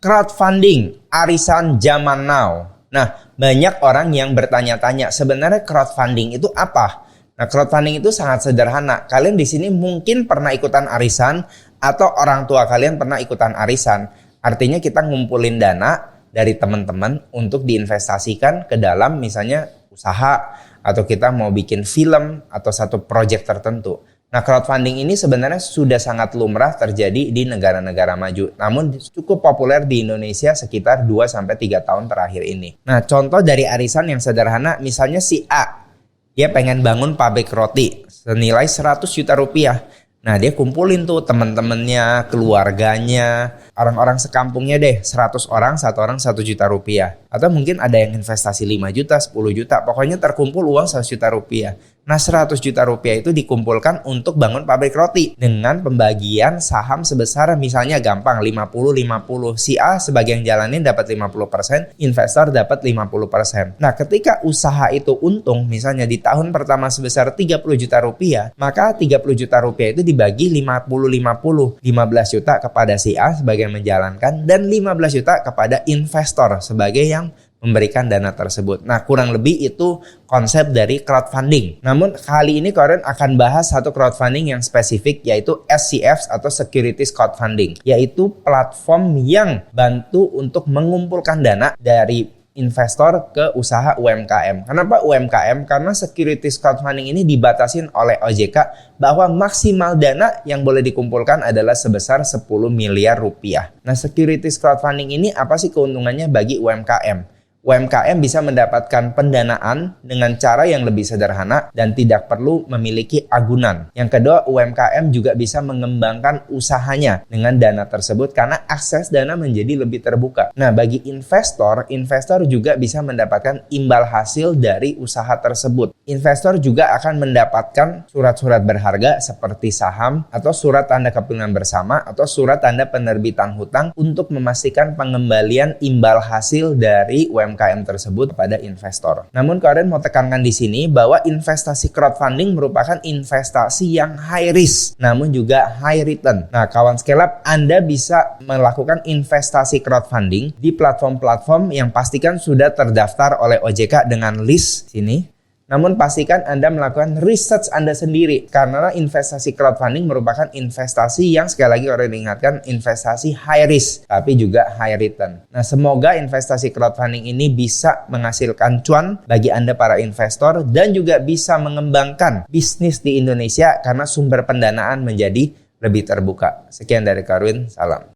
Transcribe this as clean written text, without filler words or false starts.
Crowdfunding, arisan zaman now. Nah, banyak orang yang bertanya-tanya, sebenarnya crowdfunding itu apa? Nah, crowdfunding itu sangat sederhana. Kalian di sini mungkin pernah ikutan arisan atau orang tua kalian pernah ikutan arisan. Artinya kita ngumpulin dana dari teman-teman untuk diinvestasikan ke dalam misalnya usaha atau kita mau bikin film atau satu project tertentu. Nah, crowdfunding ini sebenarnya sudah sangat lumrah terjadi di negara-negara maju. Namun cukup populer di Indonesia sekitar 2-3 tahun terakhir ini. Nah, contoh dari arisan yang sederhana, misalnya si A, dia pengen bangun pabrik roti senilai 100 juta rupiah. Nah, dia kumpulin tuh teman-temannya, keluarganya, orang-orang sekampungnya deh, 100 orang, satu orang 1 juta rupiah. Atau mungkin ada yang investasi 5 juta, 10 juta, pokoknya terkumpul uang 100 juta rupiah. Nah, 100 juta rupiah itu dikumpulkan untuk bangun pabrik roti dengan pembagian saham sebesar misalnya gampang 50-50. Si A sebagai yang jalanin dapat 50%, investor dapat 50%. Nah, ketika usaha itu untung, misalnya di tahun pertama sebesar 30 juta rupiah, maka 30 juta rupiah itu dibagi 50-50. 15 juta kepada si A sebagai yang menjalankan dan 15 juta kepada investor sebagai yang memberikan dana tersebut. Nah, kurang lebih itu konsep dari crowdfunding. Namun kali ini Koren akan bahas satu crowdfunding yang spesifik, yaitu SCF atau Securities Crowdfunding, yaitu platform yang bantu untuk mengumpulkan dana dari investor ke usaha UMKM. Kenapa UMKM? Karena securities crowdfunding ini dibatasin oleh OJK bahwa maksimal dana yang boleh dikumpulkan adalah sebesar 10 miliar rupiah. Nah, securities crowdfunding ini apa sih keuntungannya bagi UMKM? UMKM bisa mendapatkan pendanaan dengan cara yang lebih sederhana dan tidak perlu memiliki agunan. Yang kedua, UMKM juga bisa mengembangkan usahanya dengan dana tersebut karena akses dana menjadi lebih terbuka. Nah, bagi investor juga bisa mendapatkan imbal hasil dari usaha tersebut. Investor juga akan mendapatkan surat-surat berharga seperti saham atau surat tanda kepemilikan bersama atau surat tanda penerbitan hutang untuk memastikan pengembalian imbal hasil dari UMKM tersebut kepada investor. Namun kalian mau tekankan di sini bahwa investasi crowdfunding merupakan investasi yang high risk namun juga high return. Nah, kawan scale up, Anda bisa melakukan investasi crowdfunding di platform-platform yang pastikan sudah terdaftar oleh OJK dengan list sini. Namun pastikan Anda melakukan research Anda sendiri karena investasi crowdfunding merupakan investasi yang sekali lagi orang ingatkan investasi high risk tapi juga high return. Nah, semoga investasi crowdfunding ini bisa menghasilkan cuan bagi Anda para investor dan juga bisa mengembangkan bisnis di Indonesia karena sumber pendanaan menjadi lebih terbuka. Sekian dari Karwin, salam.